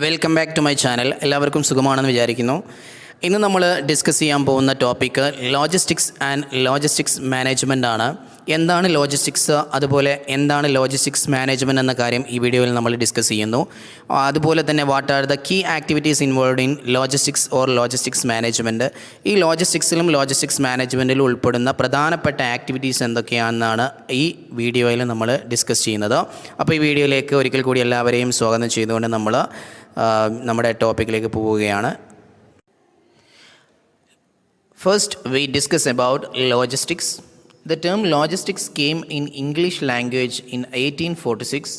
Welcome back to my channel. എല്ലാവർക്കും സുഖമാണെന്ന് വിചാരിക്കുന്നു. ഇന്ന് നമ്മൾ ഡിസ്കസ് ചെയ്യാൻ പോകുന്ന topic logistics and logistics management ആണ്. എന്താണ് ലോജിസ്റ്റിക്സ്, അതുപോലെ എന്താണ് ലോജിസ്റ്റിക്സ് മാനേജ്മെൻറ്റ് എന്ന കാര്യം ഈ വീഡിയോയിൽ നമ്മൾ ഡിസ്കസ് ചെയ്യുന്നു. അതുപോലെ തന്നെ what are the key activities involved in logistics or logistics management. ഈ ലോജിസ്റ്റിക്സിലും ലോജിസ്റ്റിക്സ് മാനേജ്മെൻറ്റിലും ഉൾപ്പെടുന്ന പ്രധാനപ്പെട്ട ആക്ടിവിറ്റീസ് എന്തൊക്കെയാണെന്നാണ് ഈ വീഡിയോയിൽ നമ്മൾ ഡിസ്കസ് ചെയ്യുന്നത്. അപ്പോൾ ഈ വീഡിയോയിലേക്ക് ഒരിക്കൽ കൂടി എല്ലാവരെയും സ്വാഗതം ചെയ്തുകൊണ്ട് നമ്മൾ നമ്മുടെ ടോപ്പിക്കിലേക്ക് പോവുകയാണ്. First, we discuss about logistics. The term logistics came in English language in 1846.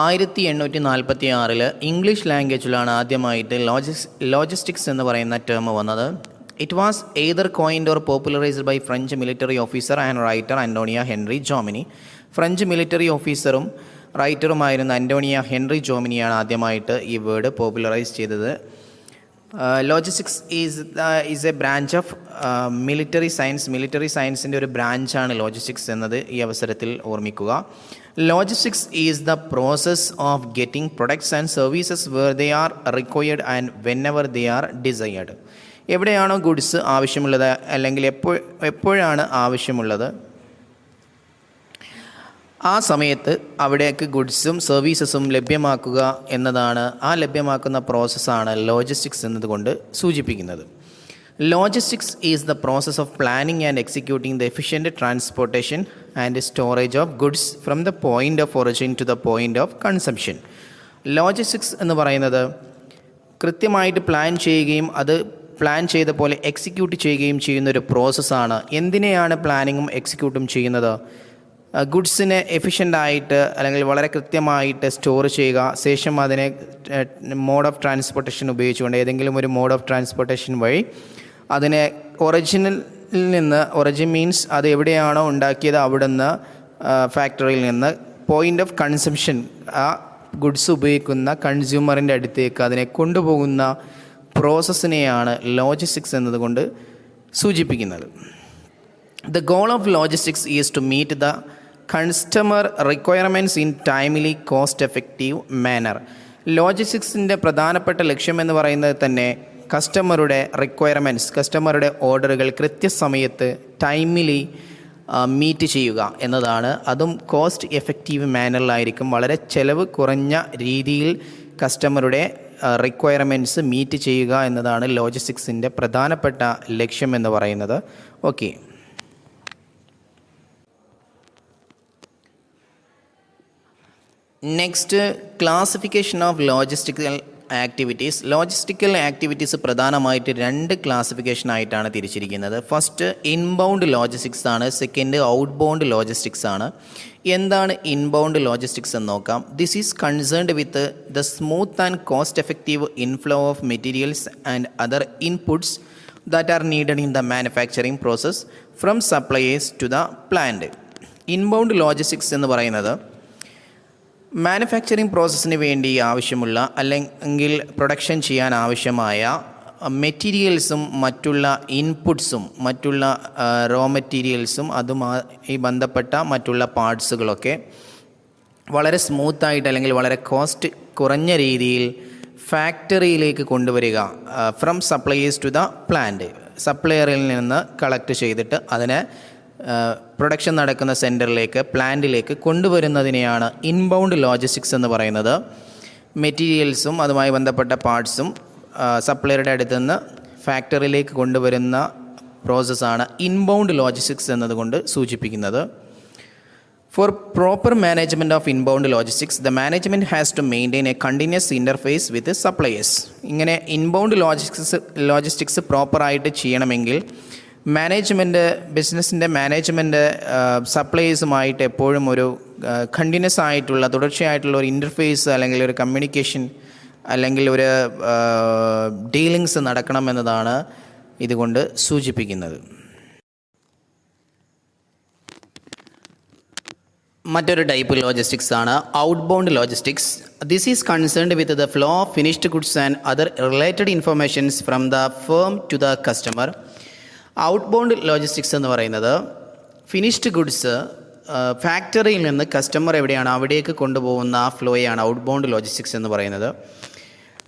1846 English ലാംഗ്വേജിലാണ് ആദ്യമായിട്ട് ലോജിസ്റ്റിക്സ് എന്ന് പറയുന്ന ടേം വന്നത്. It was either coined or popularised by French military officer and writer Antoine Henri Jomini. French military ഓഫീസറും റൈറ്ററുമായിരുന്ന Antoine Henri ജോമിനിയാണ് ആദ്യമായിട്ട് ഈ വേർഡ് പോപ്പുലറൈസ് ചെയ്തത്. Logistics is a branch of military science. Military സയൻസിൻ്റെ ഒരു ബ്രാഞ്ചാണ് ലോജിസ്റ്റിക്സ് എന്നത് ഈ അവസരത്തിൽ ഓർമ്മിക്കുക. Logistics is the process of getting products and services where they are required and whenever they are desired. എവിടെയാണോ ഗുഡ്സ് ആവശ്യമുള്ളത് അല്ലെങ്കിൽ എപ്പോഴാണ് ആവശ്യമുള്ളത് ആ സമയത്ത് അവിടേക്ക് ഗുഡ്സും സർവീസസും ലഭ്യമാക്കുക എന്നതാണ്, ആ ലഭ്യമാക്കുന്ന പ്രോസസ്സാണ് ലോജിസ്റ്റിക്സ് എന്നതുകൊണ്ട് സൂചിപ്പിക്കുന്നത്. Logistics is the process of planning and executing the efficient transportation and storage of goods from the point of origin to the point of consumption. Logistics എന്ന് പറയുന്നത് കൃത്യമായിട്ട് പ്ലാൻ ചെയ്യുകയും അത് പ്ലാൻ ചെയ്ത പോലെ എക്സിക്യൂട്ട് ചെയ്യുകയും ചെയ്യുന്നൊരു പ്രോസസ്സാണ്. എന്തിനെയാണ് പ്ലാനിങ്ങും എക്സിക്യൂട്ടും ചെയ്യുന്നത്? ഗുഡ്സിനെ എഫിഷ്യൻ്റായിട്ട് അല്ലെങ്കിൽ വളരെ കൃത്യമായിട്ട് സ്റ്റോർ ചെയ്യുക, ശേഷം അതിനെ മോഡ് ഓഫ് ട്രാൻസ്പോർട്ടേഷൻ ഉപയോഗിച്ചുകൊണ്ട് ഏതെങ്കിലും ഒരു മോഡ് ഓഫ് ട്രാൻസ്പോർട്ടേഷൻ വഴി അതിനെ ഒറിജിനിൽ നിന്ന്, ഒറിജിൻ മീൻസ് അത് എവിടെയാണോ ഉണ്ടാക്കിയത് അവിടെ നിന്ന്, ഫാക്ടറിയിൽ നിന്ന് പോയിൻ്റ് ഓഫ് കൺസംഷൻ, ആ ഗുഡ്സ് ഉപയോഗിക്കുന്ന കൺസ്യൂമറിൻ്റെ അടുത്തേക്ക് അതിനെ കൊണ്ടുപോകുന്ന പ്രോസസ്സിനെയാണ് ലോജിസ്റ്റിക്സ് എന്നതുകൊണ്ട് സൂചിപ്പിക്കുന്നത്. The goal of logistics is to meet the customer requirements in timely, cost-effective manner. ലോജിസ്റ്റിക്സിൻ്റെ പ്രധാനപ്പെട്ട ലക്ഷ്യം എന്ന് പറയുന്നത് തന്നെ കസ്റ്റമറുടെ റിക്വയർമെൻറ്റ്സ്, കസ്റ്റമറുടെ ഓർഡറുകൾ കൃത്യസമയത്ത് ടൈമിലി മീറ്റ് ചെയ്യുക എന്നതാണ്. അതും കോസ്റ്റ് എഫക്റ്റീവ് മാനറിലായിരിക്കും, വളരെ ചെലവ് കുറഞ്ഞ രീതിയിൽ കസ്റ്റമറുടെ റിക്വയർമെൻറ്റ്സ് മീറ്റ് ചെയ്യുക എന്നതാണ് ലോജിസ്റ്റിക്സിൻ്റെ പ്രധാനപ്പെട്ട ലക്ഷ്യം എന്ന് പറയുന്നത്. Okay, next, classification of logistical activities. Logistical activities പ്രധാനമായിട്ട് രണ്ട് ക്ലാസിഫിക്കേഷൻ ആയിട്ടാണ് തിരിച്ചിരിക്കുന്നത്. ഫസ്റ്റ് ഇൻബൗണ്ട് ലോജിസ്റ്റിക്സ് ആണ്, സെക്കൻഡ് ഔട്ട് ബൗണ്ട് ലോജിസ്റ്റിക്സ് ആണ്. എന്താണ് ഇൻബൗണ്ട് ലോജിസ്റ്റിക്സ് എന്ന് നോക്കാം. This is concerned with the smooth and cost effective inflow of materials and other inputs that are needed in the manufacturing process from suppliers to the plant. Inbound logistics എന്ന് പറയുന്നത് manufacturing പ്രോസസ്സിന് വേണ്ടി ആവശ്യമുള്ള അല്ലെങ്കിൽ production ചെയ്യാൻ ആവശ്യമായ മെറ്റീരിയൽസും മറ്റുള്ള ഇൻപുട്സും മറ്റുള്ള raw മെറ്റീരിയൽസും അതുമായി ബന്ധപ്പെട്ട മറ്റുള്ള പാർട്സുകളൊക്കെ വളരെ സ്മൂത്തായിട്ട് അല്ലെങ്കിൽ വളരെ കോസ്റ്റ് കുറഞ്ഞ രീതിയിൽ ഫാക്ടറിയിലേക്ക് കൊണ്ടുവരിക, from suppliers to the plant. സപ്ലയറിൽ നിന്ന് കളക്ട് ചെയ്തിട്ട് അതിനെ പ്രൊഡക്ഷൻ നടക്കുന്ന സെൻറ്ററിലേക്ക്, പ്ലാന്റിലേക്ക് കൊണ്ടുവരുന്നതിനെയാണ് ഇൻബൗണ്ട് ലോജിസ്റ്റിക്സ് എന്ന് പറയുന്നത്. മെറ്റീരിയൽസും അതുമായി ബന്ധപ്പെട്ട പാർട്സും സപ്ലയറുടെ അടുത്ത് നിന്ന് ഫാക്ടറിയിലേക്ക് കൊണ്ടുവരുന്ന പ്രോസസ്സാണ് ഇൻബൗണ്ട് ലോജിസ്റ്റിക്സ് എന്നതുകൊണ്ട് സൂചിപ്പിക്കുന്നത്. For proper management of inbound logistics the management has to maintain a continuous interface with suppliers. ഇങ്ങനെ ഇൻബൗണ്ട് ലോജിസ്റ്റിക്സ് പ്രോപ്പറായിട്ട് ചെയ്യണമെങ്കിൽ മാനേജ്മെൻറ്റ്, ബിസിനസ്സിൻ്റെ മാനേജ്മെൻറ്റ് സപ്ലയേഴ്സുമായിട്ട് എപ്പോഴും ഒരു കണ്ടിന്യൂസ് ആയിട്ടുള്ള തുടർച്ചയായിട്ടുള്ള ഒരു ഇൻ്റർഫേസ് അല്ലെങ്കിൽ ഒരു കമ്മ്യൂണിക്കേഷൻ അല്ലെങ്കിൽ ഒരു ഡീലിങ്സ് നടക്കണമെന്നതാണ് ഇതുകൊണ്ട് സൂചിപ്പിക്കുന്നത്. മറ്റൊരു ടൈപ്പ് ലോജിസ്റ്റിക്സ് ആണ് outbound logistics. This is concerned with the flow of finished goods and other related informations from the firm to the customer. Outbound logistics എന്ന് പറയുന്നത് ഫിനിഷ്ഡ് ഗുഡ്സ് ഫാക്ടറിയിൽ നിന്ന് കസ്റ്റമർ എവിടെയാണ് അവിടേക്ക് കൊണ്ടുപോകുന്ന ആ ഫ്ലോയാണ് ഔട്ട് ബൗണ്ട് ലോജിസ്റ്റിക്സ് എന്ന് പറയുന്നത്.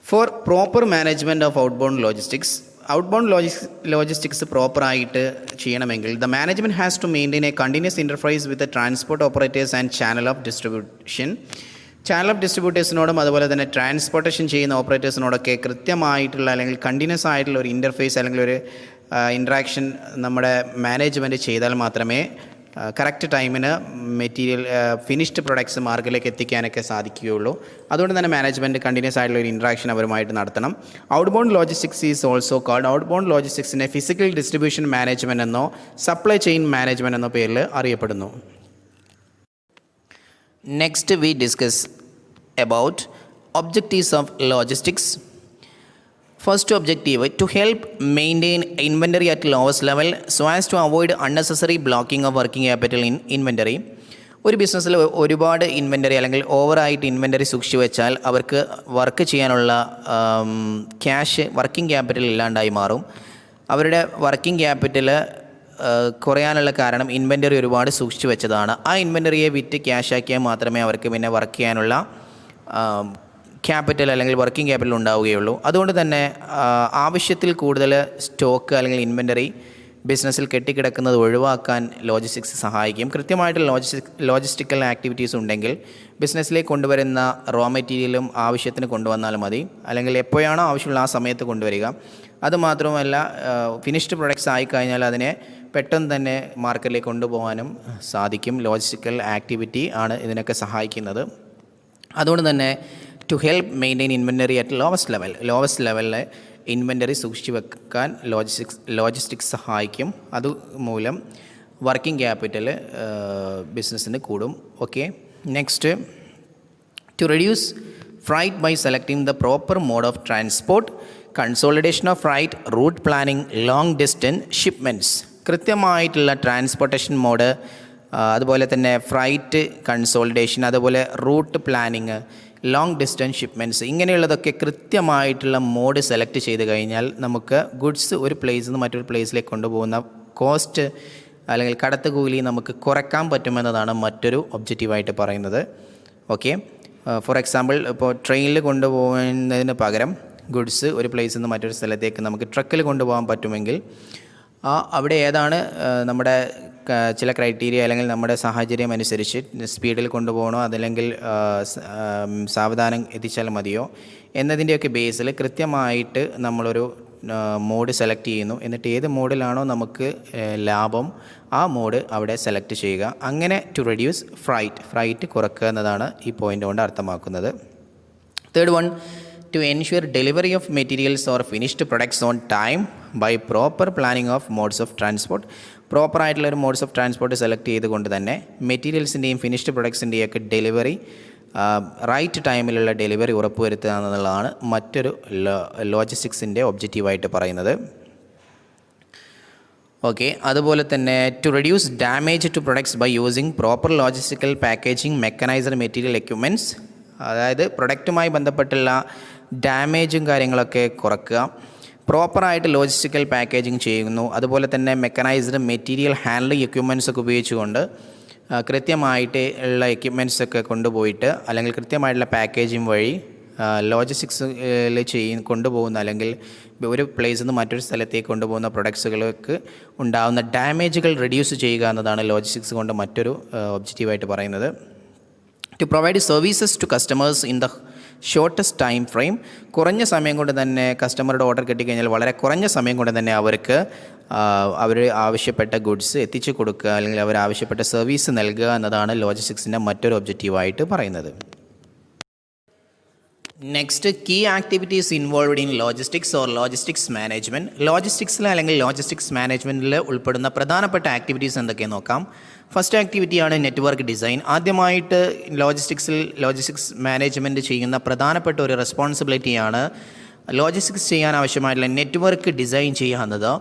For proper management of outbound logistics പ്രോപ്പറായിട്ട് ചെയ്യണമെങ്കിൽ the management has to maintain a continuous interface with transport operators and channel of ഡിസ്ട്രിബ്യൂട്ടേഴ്സിനോടും അതുപോലെ തന്നെ ട്രാൻസ്പോർട്ടേഷൻ ചെയ്യുന്ന ഓപ്പറേറ്റേഴ്സിനോടൊക്കെ കൃത്യമായിട്ടുള്ള അല്ലെങ്കിൽ കണ്ടിന്യൂസ് ആയിട്ടുള്ള ഒരു ഇൻ്റർഫേസ് അല്ലെങ്കിൽ ഒരു ഇൻട്രാക്ഷൻ നമ്മുടെ മാനേജ്മെൻറ്റ് ചെയ്താൽ മാത്രമേ കറക്റ്റ് ടൈമിന് മെറ്റീരിയൽ ഫിനിഷ്ഡ് പ്രൊഡക്ട്സ് മാർക്കറ്റിലേക്ക് എത്തിക്കാനൊക്കെ സാധിക്കുകയുള്ളൂ. അതുകൊണ്ട് തന്നെ മാനേജ്മെൻറ്റ് കണ്ടിന്യൂസ് ആയിട്ടുള്ള ഒരു ഇൻട്രാക്ഷൻ അവരുമായിട്ട് നടത്തണം. Outbound logistics is also called outbound ലോജിസ്റ്റിക്സിനെ ഫിസിക്കൽ ഡിസ്ട്രിബ്യൂഷൻ മാനേജ്മെൻറ്റ് എന്നോ സപ്ലൈ ചെയിൻ മാനേജ്മെൻറ്റ് എന്നോ പേരിൽ അറിയപ്പെടുന്നു. Next we discuss about objectives of logistics. First objective, to help maintain inventory at lowest level so as to avoid unnecessary blocking of working capital in inventory. ഒരു ബിസിനസ്സിൽ ഒരുപാട് inventory അല്ലെങ്കിൽ ഓവറായിട്ട് inventory സൂക്ഷിച്ചു വെച്ചാൽ അവർക്ക് വർക്ക് ചെയ്യാനുള്ള ക്യാഷ് വർക്കിംഗ് ക്യാപിറ്റൽ ഇല്ലാണ്ടായി മാറും. അവരുടെ വർക്കിംഗ് ക്യാപിറ്റൽ കുറയാനുള്ള കാരണം ഇൻവെൻ്ററി ഒരുപാട് സൂക്ഷിച്ചു വെച്ചതാണ്. ആ ഇൻവെൻ്ററിയെ വിറ്റ് ക്യാഷ് ആക്കിയാൽ മാത്രമേ അവർക്ക് പിന്നെ വർക്ക് ചെയ്യാനുള്ള ക്യാപിറ്റൽ അല്ലെങ്കിൽ വർക്കിംഗ് ക്യാപിറ്റൽ ഉണ്ടാവുകയുള്ളൂ. അതുകൊണ്ട് തന്നെ ആവശ്യത്തിൽ കൂടുതൽ സ്റ്റോക്ക് അല്ലെങ്കിൽ ഇൻവെൻ്ററി ബിസിനസ്സിൽ കെട്ടിക്കിടക്കുന്നത് ഒഴിവാക്കാൻ ലോജിസ്റ്റിക്സ് സഹായിക്കും. കൃത്യമായിട്ട് ലോജിസ്റ്റിക്കൽ ആക്ടിവിറ്റീസ് ഉണ്ടെങ്കിൽ ബിസിനസ്സിലേക്ക് കൊണ്ടുവരുന്ന റോ മെറ്റീരിയലും ആവശ്യത്തിന് കൊണ്ടുവന്നാൽ മതി, അല്ലെങ്കിൽ എപ്പോഴാണോ ആവശ്യമുള്ള ആ സമയത്ത് കൊണ്ടുവരിക. അതുമാത്രമല്ല ഫിനിഷ്ഡ് പ്രൊഡക്ട്സ് ആയിക്കഴിഞ്ഞാൽ അതിനെ പെട്ടെന്ന് തന്നെ മാർക്കറ്റിലേക്ക് കൊണ്ടുപോകാനും സാധിക്കും. ലോജിസ്റ്റിക്കൽ ആക്ടിവിറ്റി ആണ് ഇതിനൊക്കെ സഹായിക്കുന്നത്. അതുകൊണ്ട് തന്നെ to help maintain inventory at lowest ലെവലിൽ ഇൻവെൻ്ററി സൂക്ഷിച്ചു വെക്കാൻ ലോജിസ്റ്റിക്സ് സഹായിക്കും. അതുമൂലം വർക്കിംഗ് ക്യാപിറ്റൽ ബിസിനസ്സിന് കൂടും. Okay, next, to reduce freight by selecting the proper mode of transport, consolidation of freight, route planning, long distance shipments. കൃത്യമായിട്ടുള്ള ട്രാൻസ്പോർട്ടേഷൻ മോഡ്, അതുപോലെ തന്നെ ഫ്രൈറ്റ് കൺസോളിഡേഷൻ, അതുപോലെ route planning, long distance shipments, ഇങ്ങനെയുള്ളതൊക്കെ കൃത്യമായിട്ടുള്ള mode select ചെയ്ത് കഴിഞ്ഞാൽ നമുക്ക് goods ഒരു പ്ലേസിൽ നിന്ന് മറ്റൊരു പ്ലേസിലേക്ക് കൊണ്ടുപോകുന്ന കോസ്റ്റ് അല്ലെങ്കിൽ കടത്ത് കൂലി നമുക്ക് കുറയ്ക്കാൻ പറ്റുമെന്നതാണ് മറ്റൊരു ഒബ്ജക്റ്റീവായിട്ട് പറയുന്നത്. ഓക്കെ, ഫോർ എക്സാമ്പിൾ ഇപ്പോൾ ട്രെയിനിൽ കൊണ്ടുപോകുന്നതിന് പകരം ഗുഡ്സ് ഒരു പ്ലേസിൽ നിന്ന് മറ്റൊരു സ്ഥലത്തേക്ക് നമുക്ക് ട്രക്കിൽ കൊണ്ടുപോകാൻ പറ്റുമെങ്കിൽ അവിടെ ഏതാണ് നമ്മുടെ ചില ക്രൈറ്റീരിയ അല്ലെങ്കിൽ നമ്മുടെ സാഹചര്യം അനുസരിച്ച് സ്പീഡിൽ കൊണ്ടുപോകണോ അതല്ലെങ്കിൽ സാവധാനം എത്തിച്ചാൽ മതിയോ എന്നതിൻ്റെയൊക്കെ ബേസിൽ കൃത്യമായിട്ട് നമ്മളൊരു മോഡ് സെലക്ട് ചെയ്യുന്നു. എന്നിട്ട് ഏത് മോഡിലാണോ നമുക്ക് ലാഭം ആ മോഡ് അവിടെ സെലക്ട് ചെയ്യുക. അങ്ങനെ ടു റെഡ്യൂസ് ഫ്രൈറ്റ് കുറക്കുക എന്നതാണ് ഈ പോയിൻ്റ് കൊണ്ട് അർത്ഥമാക്കുന്നത്. Third one, to ensure delivery of materials or finished products on time by proper planning of modes of transport. Proper ആയിട്ടുള്ള ഒരു മോഡ്സ് ഓഫ് ട്രാൻസ്പോർട്ട് സെലക്ട് ചെയ്തുകൊണ്ട് തന്നെ മെറ്റീരിയൽസിൻ്റെയും ഫിനിഷ്ഡ് പ്രൊഡക്ട്സിൻ്റെയും ഒക്കെ ഡെലിവറി റൈറ്റ് ടൈമിലുള്ള ഡെലിവറി ഉറപ്പുവരുത്തുക എന്നുള്ളതാണ് മറ്റൊരു ലോജിസ്റ്റിക്സിൻ്റെ ഒബ്ജക്റ്റീവായിട്ട് പറയുന്നത്. ഓക്കെ, അതുപോലെ തന്നെ to reduce damage to products by using proper logistical packaging, mechanized material equipments. അതായത് പ്രൊഡക്റ്റുമായി ബന്ധപ്പെട്ടുള്ള ഡാമേജും കാര്യങ്ങളൊക്കെ കുറക്കുക. പ്രോപ്പറായിട്ട് ലോജിസ്റ്റിക്കൽ പാക്കേജിങ് ചെയ്യുന്നു. അതുപോലെ തന്നെ മെക്കനൈസ്ഡ് മെറ്റീരിയൽ ഹാൻഡ്ലിംഗ് എക്യുപ്മെൻറ്റ്സ് ഒക്കെ ഉപയോഗിച്ചുകൊണ്ട് കൃത്യമായിട്ട് ഉള്ള എക്യുപ്മെൻറ്റ്സൊക്കെ കൊണ്ടുപോയിട്ട് അല്ലെങ്കിൽ കൃത്യമായിട്ടുള്ള പാക്കേജിങ് വഴി ലോജിസ്റ്റിക്സിൽ കൊണ്ടുപോകുന്ന അല്ലെങ്കിൽ ഒരു പ്ലേസിൽ നിന്ന് മറ്റൊരു സ്ഥലത്തേക്ക് കൊണ്ടുപോകുന്ന പ്രൊഡക്ട്സുകൾക്ക് ഉണ്ടാകുന്ന ഡാമേജുകൾ റെഡ്യൂസ് ചെയ്യുക എന്നതാണ് ലോജിസ്റ്റിക്സ് കൊണ്ട് മറ്റൊരു ഒബ്ജക്റ്റീവായിട്ട് പറയുന്നത്. To provide services to customers in the shortest time frame. കുറഞ്ഞ സമയം കൊണ്ട് തന്നെ കസ്റ്റമറുടെ ഓർഡർ കിട്ടിക്കഴിഞ്ഞാൽ വളരെ കുറഞ്ഞ സമയം കൊണ്ട് തന്നെ അവർക്ക് അവർ ആവശ്യപ്പെട്ട ഗുഡ്സ് എത്തിച്ചു കൊടുക്കുക അല്ലെങ്കിൽ അവർ ആവശ്യപ്പെട്ട സർവീസ് നൽകുക എന്നതാണ് ലോജിസ്റ്റിക്സിൻ്റെ മറ്റൊരു ഒബ്ജക്റ്റീവായിട്ട് പറയുന്നത്. Next, key activities involved in logistics or logistics management. ലോജിസ്റ്റിക്സിൽ അല്ലെങ്കിൽ ലോജിസ്റ്റിക്സ് മാനേജ്മെൻറ്റിൽ ഉൾപ്പെടുന്ന പ്രധാനപ്പെട്ട ആക്ടിവിറ്റീസ് എന്തൊക്കെയെന്ന് നോക്കാം. ഫസ്റ്റ് ആക്ടിവിറ്റിയാണ് നെറ്റ്വർക്ക് ഡിസൈൻ. ആദ്യമായിട്ട് ലോജിസ്റ്റിക്സ് മാനേജ്മെൻറ്റ് ചെയ്യുന്ന പ്രധാനപ്പെട്ട ഒരു റെസ്പോൺസിബിലിറ്റിയാണ് ലോജിസ്റ്റിക്സ് ചെയ്യാൻ ആവശ്യമായിട്ടുള്ള നെറ്റ്വർക്ക് ഡിസൈൻ ചെയ്യുക എന്നത്.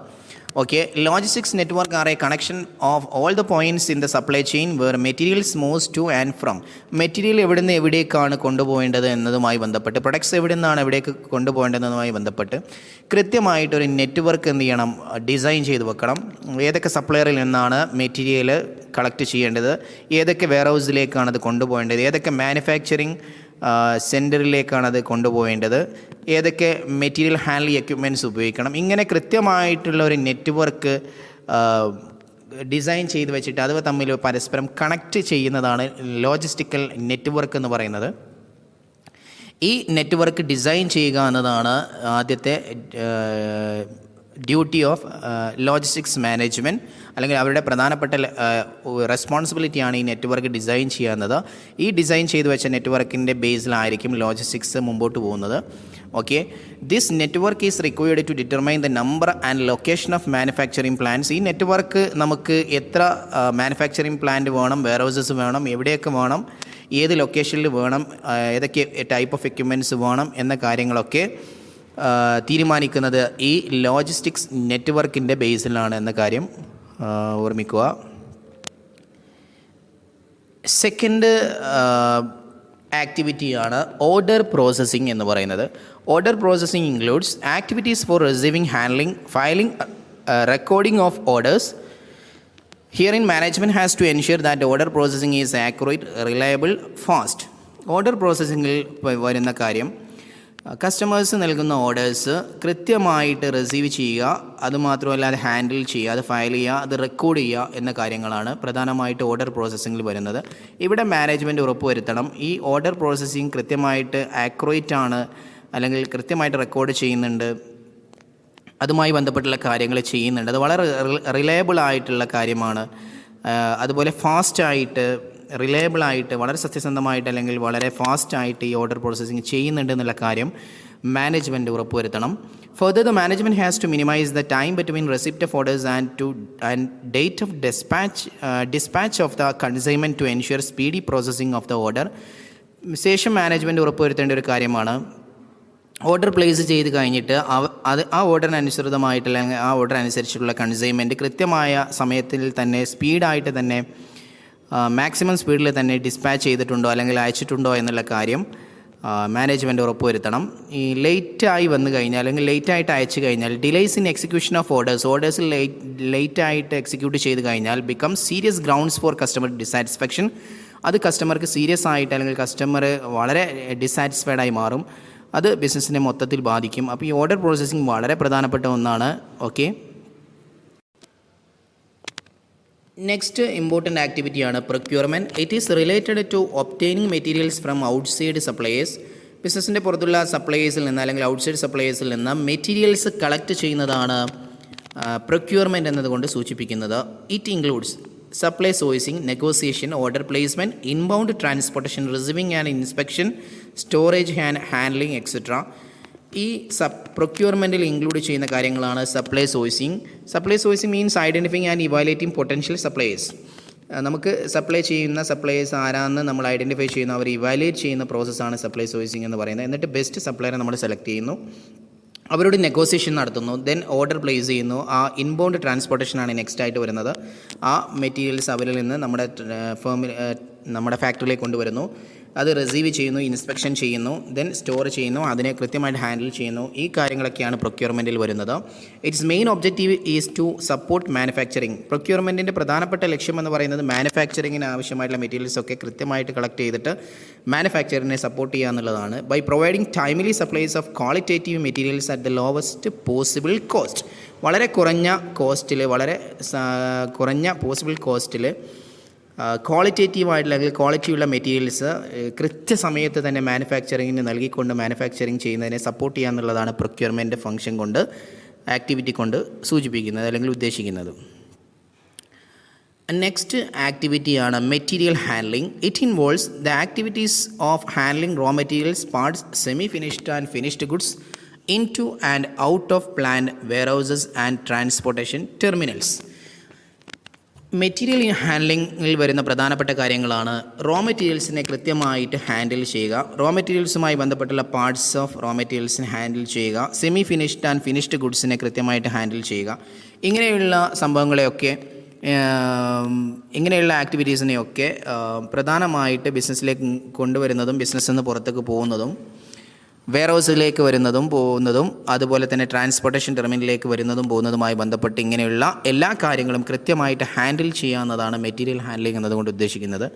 Okay, logistics network are a connection of all the points in the supply chain where materials moves to and from. Material എവിടെ നിന്ന് എവിടേക്കാണ് കൊണ്ടുപോകേണ്ടത് എന്നതുമായി ബന്ധപ്പെട്ട്, പ്രൊഡക്ട്സ് എവിടെ നിന്നാണ് എവിടേക്ക് കൊണ്ടുപോകേണ്ടതെന്നതുമായി ബന്ധപ്പെട്ട് കൃത്യമായിട്ടൊരു നെറ്റ്വർക്ക് എന്ത് ചെയ്യണം, ഡിസൈൻ ചെയ്ത് വെക്കണം. ഏതൊക്കെ സപ്ലയറിൽ നിന്നാണ് മെറ്റീരിയൽ കളക്ട് ചെയ്യേണ്ടത്, ഏതൊക്കെ വെയർ ഹൗസിലേക്കാണ് അത് കൊണ്ടുപോകേണ്ടത്, ഏതൊക്കെ മാനുഫാക്ചറിങ് സെൻറ്ററിലേക്കാണ് അത് കൊണ്ടുപോകേണ്ടത്, ഏതൊക്കെ മെറ്റീരിയൽ ഹാൻഡ്ലിംഗ് എക്യുപ്മെൻറ്റ്സ് ഉപയോഗിക്കണം, ഇങ്ങനെ കൃത്യമായിട്ടുള്ള ഒരു നെറ്റ്വർക്ക് ഡിസൈൻ ചെയ്ത് വെച്ചിട്ട് അത് തമ്മിൽ പരസ്പരം കണക്റ്റ് ചെയ്യുന്നതാണ് ലോജിസ്റ്റിക്കൽ നെറ്റ്വർക്ക് എന്ന് പറയുന്നത്. ഈ നെറ്റ്വർക്ക് ഡിസൈൻ ചെയ്യുക എന്നതാണ് ആദ്യത്തെ ഡ്യൂട്ടി ഓഫ് ലോജിസ്റ്റിക്സ് മാനേജ്മെൻറ്റ്, അല്ലെങ്കിൽ അവരുടെ പ്രധാനപ്പെട്ട റെസ്പോൺസിബിലിറ്റിയാണ് ഈ നെറ്റ്വർക്ക് ഡിസൈൻ ചെയ്യുന്നത്. ഈ ഡിസൈൻ ചെയ്തു വെച്ച നെറ്റ്വർക്കിൻ്റെ ബേസിലായിരിക്കും ലോജിസ്റ്റിക്സ് മുമ്പോട്ട് പോകുന്നത്. Okay, this network is required to determine the number and location of manufacturing plants. ഈ നെറ്റ്വർക്ക് നമുക്ക് എത്ര മാനുഫാക്ചറിങ് പ്ലാന്റ് വേണം, വെയർഹൗസസ് വേണം, എവിടെയൊക്കെ വേണം, ഏത് ലൊക്കേഷനിൽ വേണം, ഏതൊക്കെ ടൈപ്പ് ഓഫ് എക്യുപ്മെൻറ്റ്സ് വേണം എന്ന കാര്യങ്ങളൊക്കെ തീരുമാനിക്കുന്നത് ഈ ലോജിസ്റ്റിക്സ് നെറ്റ്വർക്കിൻ്റെ ബേസിലാണ് എന്ന കാര്യം ഓർമ്മിക്കുക. സെക്കൻഡ് ആക്ടിവിറ്റിയാണ് ഓർഡർ പ്രോസസ്സിംഗ് എന്ന് പറയുന്നത്. Order processing includes activities four receiving, handling, filing, recording of orders. Herein, management has to ensure that order processing is accurate, reliable, fast. Order പ്രോസസ്സിങ്ങിൽ വരുന്ന കാര്യം, കസ്റ്റമേഴ്സ് നൽകുന്ന ഓർഡേഴ്സ് കൃത്യമായിട്ട് റിസീവ് ചെയ്യുക, അതുമാത്രമല്ല അത് ഹാൻഡിൽ ചെയ്യുക, അത് ഫയൽ ചെയ്യുക, അത് റെക്കോർഡ് ചെയ്യുക എന്ന കാര്യങ്ങളാണ് പ്രധാനമായിട്ട് ഓർഡർ പ്രോസസ്സിങ്ങിൽ വരുന്നത്. ഇവിടെ മാനേജ്മെൻറ്റ് ഉറപ്പുവരുത്തണം ഈ ഓർഡർ പ്രോസസ്സിങ് കൃത്യമായിട്ട് ആക്യുറേറ്റ് ആണ്, അല്ലെങ്കിൽ കൃത്യമായിട്ട് റെക്കോർഡ് ചെയ്യുന്നുണ്ട്, അതുമായി ബന്ധപ്പെട്ടുള്ള കാര്യങ്ങൾ ചെയ്യുന്നുണ്ട്, അത് വളരെ റിലയബിൾ ആയിട്ടുള്ള കാര്യമാണ്, അതുപോലെ ഫാസ്റ്റായിട്ട്, റിലയബിളായിട്ട്, വളരെ സത്യസന്ധമായിട്ട് അല്ലെങ്കിൽ വളരെ ഫാസ്റ്റായിട്ട് ഈ ഓർഡർ പ്രോസസ്സിങ് ചെയ്യുന്നുണ്ട് എന്നുള്ള കാര്യം മാനേജ്മെൻറ്റ് ഉറപ്പുവരുത്തണം. Further, the management has to minimize the time between receipt of orders and date of dispatch of the consignment to ensure speedy processing of the order. ശേഷം മാനേജ്മെൻറ്റ് ഉറപ്പുവരുത്തേണ്ട ഒരു കാര്യമാണ്, ഓർഡർ പ്ലേസ് ചെയ്ത് കഴിഞ്ഞിട്ട് ആ ഓർഡറിനനുസൃതമായിട്ട്, അല്ലെങ്കിൽ ആ ഓർഡർ അനുസരിച്ചുള്ള കൺസൈൻമെൻറ്റ് കൃത്യമായ സമയത്തിൽ തന്നെ, സ്പീഡായിട്ട് തന്നെ, മാക്സിമം സ്പീഡിൽ തന്നെ ഡിസ്പാച്ച് ചെയ്തിട്ടുണ്ടോ അല്ലെങ്കിൽ അയച്ചിട്ടുണ്ടോ എന്നുള്ള കാര്യം മാനേജ്മെൻറ്റ് ഉറപ്പുവരുത്തണം. ഈ ലേറ്റായി വന്നു കഴിഞ്ഞാൽ, അല്ലെങ്കിൽ ലേറ്റായിട്ട് അയച്ചു കഴിഞ്ഞാൽ, delays in execution of orders ലേറ്റായിട്ട് എക്സിക്യൂട്ട് ചെയ്ത് കഴിഞ്ഞാൽ become serious grounds for customer dissatisfaction. അത് കസ്റ്റമർക്ക് സീരിയസ് ആയിട്ട്, അല്ലെങ്കിൽ കസ്റ്റമർ വളരെ ഡിസാറ്റിസ്ഫൈഡായി മാറും, അത് ബിസിനസ്സിനെ മൊത്തത്തിൽ ബാധിക്കും. അപ്പോൾ ഈ ഓർഡർ പ്രോസസ്സിംഗ് വളരെ പ്രധാനപ്പെട്ട ഒന്നാണ്. ഓക്കെ, നെക്സ്റ്റ് ഇമ്പോർട്ടൻ്റ് ആക്ടിവിറ്റിയാണ് procurement. It is related to obtaining materials from outside suppliers. ബിസിനസ്സിൻ്റെ പുറത്തുള്ള സപ്ലയേഴ്സിൽ നിന്ന്, അല്ലെങ്കിൽ ഔട്ട്സൈഡ് സപ്ലയേഴ്സിൽ നിന്ന് മെറ്റീരിയൽസ് കളക്ട് ചെയ്യുന്നതാണ് പ്രൊക്യൂർമെൻറ്റ് എന്നതുകൊണ്ട് സൂചിപ്പിക്കുന്നത്. It includes supply sourcing, negotiation, order placement, inbound transportation, receiving and inspection, storage and handling etcetera. ഈ പ്രൊക്യൂർമെൻറ്റിൽ ഇൻക്ലൂഡ് ചെയ്യുന്ന കാര്യങ്ങളാണ് supply sourcing. Supply sourcing means identifying and evaluating potential suppliers. നമുക്ക് supply ചെയ്യുന്ന suppliers ആരാണെന്ന് നമ്മൾ ഐഡൻറ്റിഫൈ ചെയ്യുന്നു, അവർ ഇവാലുവേറ്റ് ചെയ്യുന്ന പ്രോസസ്സാണ് സപ്ലൈ സോഴ്സിംഗ് എന്ന് പറയുന്നത്. എന്നിട്ട് ബെസ്റ്റ് സപ്ലയറെ നമ്മൾ സെലക്ട് ചെയ്യുന്നു, അവരോട് നെഗോസിയേഷൻ നടത്തുന്നു, ദെൻ ഓർഡർ പ്ലേസ് ചെയ്യുന്നു. ആ ഇൻബൗണ്ട് ട്രാൻസ്പോർട്ടേഷനാണ് നെക്സ്റ്റ് ആയിട്ട് വരുന്നത്. ആ മെറ്റീരിയൽസ് അവരിൽ നിന്ന് നമ്മുടെ ഫാക്ടറിയിലേക്ക് കൊണ്ടുവരുന്നു, അത് റിസീവ് ചെയ്യുന്നു, ഇൻസ്പെക്ഷൻ ചെയ്യുന്നു, ദെൻ സ്റ്റോർ ചെയ്യുന്നു, അതിനെ കൃത്യമായിട്ട് ഹാൻഡിൽ ചെയ്യുന്നു. ഈ കാര്യങ്ങളൊക്കെയാണ് പ്രൊക്യൂർമെൻറ്റിൽ വരുന്നത്. Its main objective is to support manufacturing. പ്രൊക്യൂർമെൻറ്റിൻ്റെ പ്രധാനപ്പെട്ട ലക്ഷ്യം എന്ന് പറയുന്നത് മാനുഫാക്ചറിങ്ങിന് ആവശ്യമായിട്ടുള്ള മെറ്റീരിയൽസ് ഒക്കെ കൃത്യമായിട്ട് കളക്ട് ചെയ്തിട്ട് മാനുഫാക്ചറിനെ സപ്പോർട്ട് ചെയ്യുക എന്നുള്ളതാണ്. By providing timely supplies of qualitative materials at the lowest possible cost. വളരെ കുറഞ്ഞ പോസിബിൾ കോസ്റ്റിൽ ക്വാളിറ്റേറ്റീവായിട്ടുള്ള, അല്ലെങ്കിൽ ക്വാളിറ്റിയുള്ള മെറ്റീരിയൽസ് കൃത്യസമയത്ത് തന്നെ മാനുഫാക്ചറിങ്ങിന് നൽകിക്കൊണ്ട് മാനുഫാക്ചറിങ് ചെയ്യുന്നതിനെ സപ്പോർട്ട് ചെയ്യുക എന്നുള്ളതാണ് പ്രൊക്യൂർമെൻറ്റ് ഫംഗ്ഷൻ കൊണ്ട്, ആക്ടിവിറ്റി കൊണ്ട് സൂചിപ്പിക്കുന്നത് അല്ലെങ്കിൽ ഉദ്ദേശിക്കുന്നത്. നെക്സ്റ്റ് ആക്ടിവിറ്റിയാണ് material handling. It involves the activities of handling raw materials, parts, semi finished and finished goods into and out of plant, warehouses and transportation terminals. Material ഹാൻഡ്ലിങ്ങിൽ വരുന്ന പ്രധാനപ്പെട്ട കാര്യങ്ങളാണ് റോ മെറ്റീരിയൽസിനെ കൃത്യമായിട്ട് ഹാൻഡിൽ ചെയ്യുക, റോ മെറ്റീരിയൽസുമായി ബന്ധപ്പെട്ടുള്ള പാർട്സ് ഓഫ് റോ മെറ്റീരിയൽസിനെ ഹാൻഡിൽ ചെയ്യുക, semi finished and finished ഗുഡ്സിനെ കൃത്യമായിട്ട് handle ചെയ്യുക. ഇങ്ങനെയുള്ള സംഭവങ്ങളെയൊക്കെ, ഇങ്ങനെയുള്ള ആക്ടിവിറ്റീസിനെയൊക്കെ പ്രധാനമായിട്ട് ബിസിനസ്സിലേക്ക് കൊണ്ടുവരുന്നതും ബിസിനസ്സിൽ നിന്ന് പുറത്തേക്ക് പോകുന്നതും വെയർഹൗസിലേക്ക് വരുന്നതും പോകുന്നതും അതുപോലെ തന്നെ ട്രാൻസ്പോർട്ടേഷൻ ടെർമിനലിലേക്ക് വരുന്നതും പോകുന്നതുമായി ബന്ധപ്പെട്ട് ഇങ്ങനെയുള്ള എല്ലാ കാര്യങ്ങളും കൃത്യമായിട്ട് ഹാൻഡിൽ ചെയ്യാവുന്നതാണ് മെറ്റീരിയൽ ഹാൻഡ്ലിംഗ് എന്നതുകൊണ്ട് ഉദ്ദേശിക്കുന്നത്.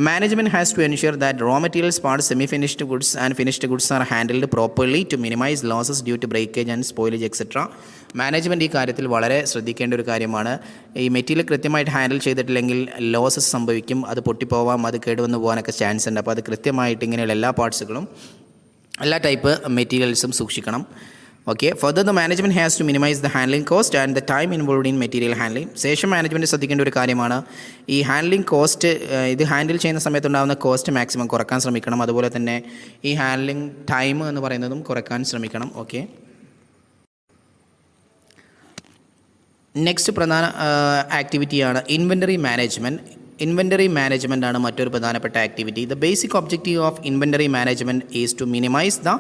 Management has to ensure that raw materials, parts, semi finished goods and finished goods are handled properly to minimize losses due to breakage and spoilage etcetera. Management ഈ കാര്യത്തിൽ വളരെ ശ്രദ്ധിക്കേണ്ട ഒരു കാര്യമാണ്. ഈ മെറ്റീരിയൽ കൃത്യമായിട്ട് ഹാൻഡിൽ ചെയ്തിട്ടില്ലെങ്കിൽ ലോസസ് സംഭവിക്കും, അത് പൊട്ടിപ്പോവാം, അത് കേടുവന്ന് പോകാനൊക്കെ ചാൻസ് ഉണ്ട്. അപ്പോൾ അത് കൃത്യമായിട്ട് ഇങ്ങനെയുള്ള എല്ലാ പാർട്സുകളും എല്ലാ ടൈപ്പ് മെറ്റീരിയൽസും സൂക്ഷിക്കണം. Okay, further the management has to minimize the handling cost and the time involved in material handling. ശേഷം മാനേജ്മെൻറ്റ് ശ്രദ്ധിക്കേണ്ട ഒരു കാര്യമാണ് ഈ ഹാൻഡ്ലിംഗ് കോസ്റ്റ്, ഇത് ഹാൻഡിൽ ചെയ്യുന്ന സമയത്തുണ്ടാകുന്ന കോസ്റ്റ് മാക്സിമം കുറക്കാൻ ശ്രമിക്കണം. അതുപോലെ തന്നെ ഈ ഹാൻഡ്ലിംഗ് ടൈം എന്ന് പറയുന്നതും കുറക്കാൻ ശ്രമിക്കണം. ഓക്കെ, നെക്സ്റ്റ് പ്രധാന ആക്ടിവിറ്റിയാണ് ഇൻവെൻ്ററി മാനേജ്മെൻറ്റ്. ഇൻവെൻ്ററി മാനേജ്മെൻ്റ് ആണ് മറ്റൊരു പ്രധാനപ്പെട്ട activity. The basic objective of inventory management is to minimize the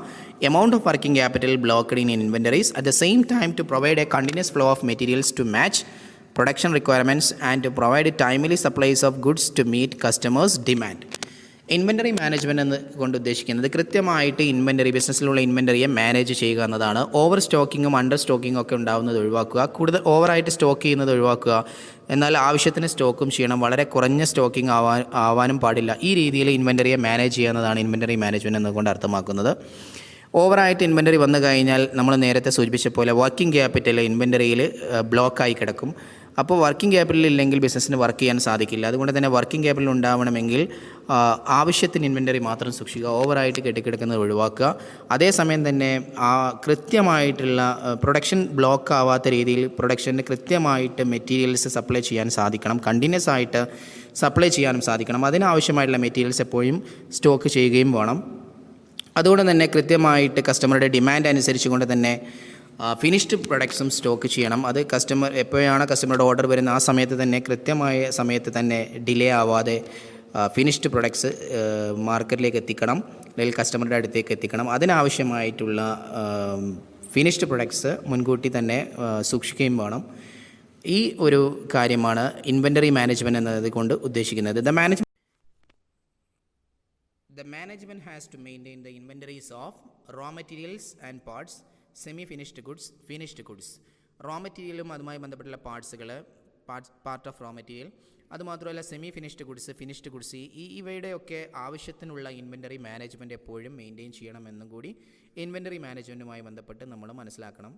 amount of working capital blocked in inventories at the same time to provide a continuous flow of materials to match production requirements and to provide timely supplies of goods to meet customers demand. Inventory management എന്ന് കൊണ്ട് ഉദ്ദേശിക്കുന്നത് കൃത്യമായിട്ട് inventory, ബിസിനസ്സിലുള്ള ഇൻവെൻ്ററിയെ manage ചെയ്യുക എന്നതാണ്. Over സ്റ്റോക്കിങ്ങും under സ്റ്റോക്കിങ്ങും ഒക്കെ ഉണ്ടാകുന്നത് ഒഴിവാക്കുക, കൂടുതൽ ഓവറായിട്ട് സ്റ്റോക്ക് ചെയ്യുന്നത് ഒഴിവാക്കുക, എന്നാൽ ആവശ്യത്തിന് സ്റ്റോക്കും ചെയ്യണം, വളരെ കുറഞ്ഞ സ്റ്റോക്കിംഗ് ആവാനും പാടില്ല. ഈ രീതിയിൽ ഇൻവെൻ്ററിയെ മാനേജ് ചെയ്യുന്നതാണ് ഇൻവെൻ്ററി മാനേജ്മെൻറ്റ് എന്നുകൊണ്ട് അർത്ഥമാക്കുന്നത്. ഓവറായിട്ട് ഇൻവെൻ്ററി വന്നു കഴിഞ്ഞാൽ നമ്മൾ നേരത്തെ സൂചിപ്പിച്ച പോലെ വർക്കിംഗ് ക്യാപിറ്റൽ ഇൻവെൻ്ററിയിൽ ബ്ലോക്കായി കിടക്കും. അപ്പോൾ വർക്കിംഗ് ക്യാപിറ്റൽ ഇല്ലെങ്കിൽ ബിസിനസ്സിന് വർക്ക് ചെയ്യാൻ സാധിക്കില്ല. അതുകൊണ്ട് തന്നെ വർക്കിംഗ് ക്യാപിറ്റൽ ഉണ്ടാവണമെങ്കിൽ ആവശ്യത്തിന് ഇൻവെൻ്ററി മാത്രം സൂക്ഷിക്കുക, ഓവറായിട്ട് കെട്ടിക്കിടക്കുന്നത് ഒഴിവാക്കുക. അതേസമയം തന്നെ കൃത്യമായിട്ടുള്ള പ്രൊഡക്ഷൻ ബ്ലോക്ക് ആവാത്ത രീതിയിൽ പ്രൊഡക്ഷന് കൃത്യമായിട്ട് മെറ്റീരിയൽസ് സപ്ലൈ ചെയ്യാൻ സാധിക്കണം, കണ്ടിന്യൂസ് ആയിട്ട് സപ്ലൈ ചെയ്യാനും സാധിക്കണം. അതിനാവശ്യമായിട്ടുള്ള മെറ്റീരിയൽസ് എപ്പോഴും സ്റ്റോക്ക് ചെയ്യുകയും വേണം. അതുകൊണ്ട് തന്നെ കൃത്യമായിട്ട് കസ്റ്റമറുടെ ഡിമാൻഡ് അനുസരിച്ചുകൊണ്ട് തന്നെ ഫിനിഷ്ഡ് പ്രൊഡക്ട്സും സ്റ്റോക്ക് ചെയ്യണം. അത് എപ്പോഴാണ് കസ്റ്റമറുടെ ഓർഡർ വരുന്നത് ആ സമയത്ത് തന്നെ, കൃത്യമായ സമയത്ത് തന്നെ ഡിലേ ആവാതെ ഫിനിഷ്ഡ് പ്രൊഡക്ട്സ് മാർക്കറ്റിലേക്ക് എത്തിക്കണം, അല്ലെങ്കിൽ കസ്റ്റമറുടെ അടുത്തേക്ക് എത്തിക്കണം. അതിനാവശ്യമായിട്ടുള്ള ഫിനിഷ്ഡ് പ്രൊഡക്ട്സ് മുൻകൂട്ടി തന്നെ സൂക്ഷിക്കുകയും വേണം. ഈ ഒരു കാര്യമാണ് ഇൻവെൻ്ററി മാനേജ്മെൻറ്റ് എന്നത് കൊണ്ട് ഉദ്ദേശിക്കുന്നത്. The management has to maintain the inventories of raw materials and parts, semi-finished goods, finished goods. Raw മെറ്റീരിയലും അതുമായി ബന്ധപ്പെട്ടുള്ള പാർട്സുകൾ, പാർട്ട് ഓഫ് റോ മെറ്റീരിയൽ, അതുമാത്രമല്ല semi finished goods, finished goods, ഇവയുടെയൊക്കെ ആവശ്യത്തിനുള്ള ഇൻവെൻ്ററി മാനേജ്മെൻറ്റ് എപ്പോഴും മെയിൻറ്റെയിൻ ചെയ്യണമെന്നും കൂടി ഇൻവെൻ്ററി മാനേജ്മെൻറ്റുമായി ബന്ധപ്പെട്ട് നമ്മൾ മനസ്സിലാക്കണം.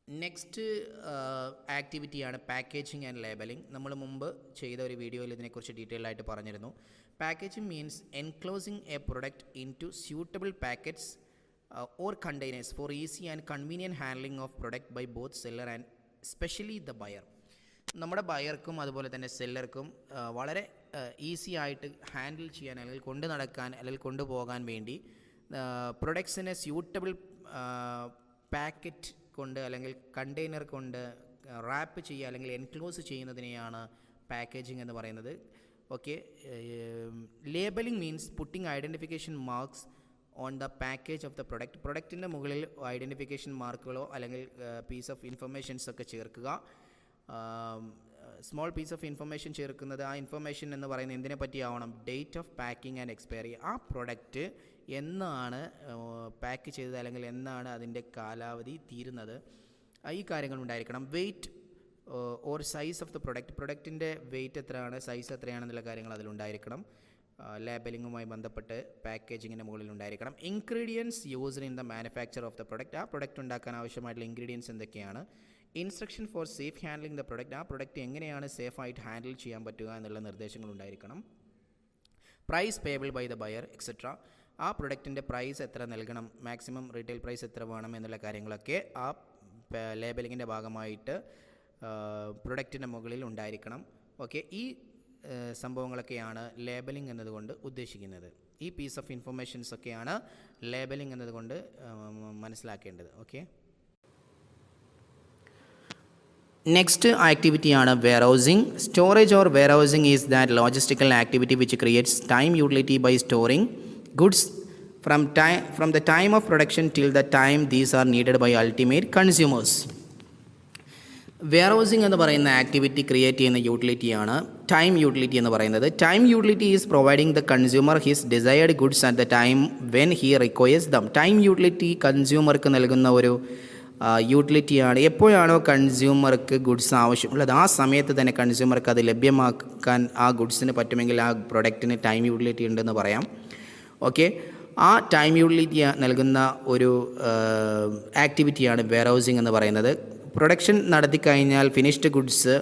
നെക്സ്റ്റ് ആക്ടിവിറ്റിയാണ് പാക്കേജിങ് ആൻഡ് ലേബലിംഗ്. നമ്മൾ മുമ്പ് ചെയ്ത ഒരു വീഡിയോയിൽ ഇതിനെക്കുറിച്ച് ഡീറ്റെയിൽ ആയിട്ട് പറഞ്ഞിരുന്നു. Packaging means enclosing a product into suitable packets or containers for easy and convenient handling of product by both seller and specially the buyer. നമ്മുടെ ബയർക്കും അതുപോലെ തന്നെ സെല്ലർക്കും വളരെ ഈസി ആയിട്ട് ഹാൻഡിൽ ചെയ്യാൻ, അല്ലെങ്കിൽ കൊണ്ടു നടക്കാൻ, അല്ലെങ്കിൽ കൊണ്ടുപോകാൻ വേണ്ടി പ്രൊഡക്ട്സിനെ സ്യൂട്ടബിൾ പാക്കറ്റ് കൊണ്ട് അല്ലെങ്കിൽ കണ്ടെയ്നർ കൊണ്ട് റാപ്പ് ചെയ്യുക അല്ലെങ്കിൽ എൻക്ലോസ് ചെയ്യുന്നതിനെയാണ് പാക്കേജിംഗ് എന്ന് പറയുന്നത്. Okay, labelling means putting identification marks on the package of the product. പ്രൊഡക്റ്റിൻ്റെ മുകളിൽ ഐഡൻറ്റിഫിക്കേഷൻ മാർക്കുകളോ അല്ലെങ്കിൽ പീസ് ഓഫ് ഇൻഫർമേഷൻസ് ഒക്കെ ചേർക്കുക. സ്മോൾ പീസ് ഓഫ് ഇൻഫർമേഷൻ ചേർക്കുന്നത്, ആ ഇൻഫർമേഷൻ എന്ന് പറയുന്നത് എന്തിനെ പറ്റിയാവണം? Date of packing and expiry. ആ പ്രൊഡക്റ്റ് എന്നാണ് പാക്ക് ചെയ്തത് അല്ലെങ്കിൽ എന്നാണ് അതിൻ്റെ കാലാവധി തീരുന്നത്, ഈ കാര്യങ്ങൾ ഉണ്ടായിരിക്കണം. Weight or size of the product, പ്രൊഡക്റ്റിൻ്റെ വെയ്റ്റ് എത്രയാണ്, സൈസ് എത്രയാണെന്നുള്ള കാര്യങ്ങൾ അതിലുണ്ടായിരിക്കണം. ലേബലിങ്ങുമായി ബന്ധപ്പെട്ട് പാക്കേജിങ്ങിൻ്റെ മുകളിൽ ഉണ്ടായിരിക്കണം. Ingredients used in the manufacture of the product, ആ പ്രൊഡക്റ്റ് ഉണ്ടാക്കാൻ ആവശ്യമായിട്ടുള്ള ഇൻഗ്രീഡിയൻസ് എന്തൊക്കെയാണ്. Instruction for safe handling the product, ആ പ്രൊഡക്റ്റ് എങ്ങനെയാണ് സേഫായിട്ട് ഹാൻഡിൽ ചെയ്യാൻ പറ്റുക എന്നുള്ള നിർദ്ദേശങ്ങളുണ്ടായിരിക്കണം. Price payable by the buyer etcetera, ആ പ്രൊഡക്റ്റിൻ്റെ പ്രൈസ് എത്ര നൽകണം, മാക്സിമം റീറ്റെയിൽ പ്രൈസ് എത്ര വേണം എന്നുള്ള കാര്യങ്ങളൊക്കെ ആ ലേബലിങ്ങിൻ്റെ ഭാഗമായിട്ട് പ്രൊഡക്റ്റിൻ്റെ മുകളിൽ ഉണ്ടായിരിക്കണം. ഓക്കെ, ഈ സംഭവങ്ങളൊക്കെയാണ് ലേബലിംഗ് എന്നതുകൊണ്ട് ഉദ്ദേശിക്കുന്നത്. ഈ പീസ് ഓഫ് ഇൻഫർമേഷൻസ് ഒക്കെയാണ് ലേബലിംഗ് എന്നതുകൊണ്ട് മനസ്സിലാക്കേണ്ടത്. ഓക്കെ, നെക്സ്റ്റ് ആക്ടിവിറ്റിയാണ് warehousing. Storage or warehousing is that logistical activity which creates time utility by storing goods from the time of production till the time these are needed by ultimate consumers. Warehousing എന്ന് പറയുന്ന activity create ചെയ്യുന്ന യൂട്ടിലിറ്റിയാണ് time utility എന്ന് പറയുന്നത്. Time utility is providing the consumer his desired goods at the time when he requires them. Time utility കൺസ്യൂമർക്ക് നൽകുന്ന ഒരു യൂട്ടിലിറ്റിയാണ്. എപ്പോഴാണോ കൺസ്യൂമർക്ക് goods ആവശ്യമുള്ളത് ആ സമയത്ത് തന്നെ കൺസ്യൂമർക്ക് അത് ലഭ്യമാക്കാൻ ആ ഗുഡ്സിന് പറ്റുമെങ്കിൽ ആ പ്രൊഡക്റ്റിന് ടൈം യൂട്ടിലിറ്റി ഉണ്ടെന്ന് പറയാം. ഓക്കെ, ആ ടൈം യൂട്ടിലിറ്റി നൽകുന്ന ഒരു ആക്ടിവിറ്റിയാണ് വെയർഹൗസിംഗ് എന്ന് പറയുന്നത്. പ്രൊഡക്ഷൻ നടത്തിക്കഴിഞ്ഞാൽ ഫിനിഷ്ഡ് ഗുഡ്സ്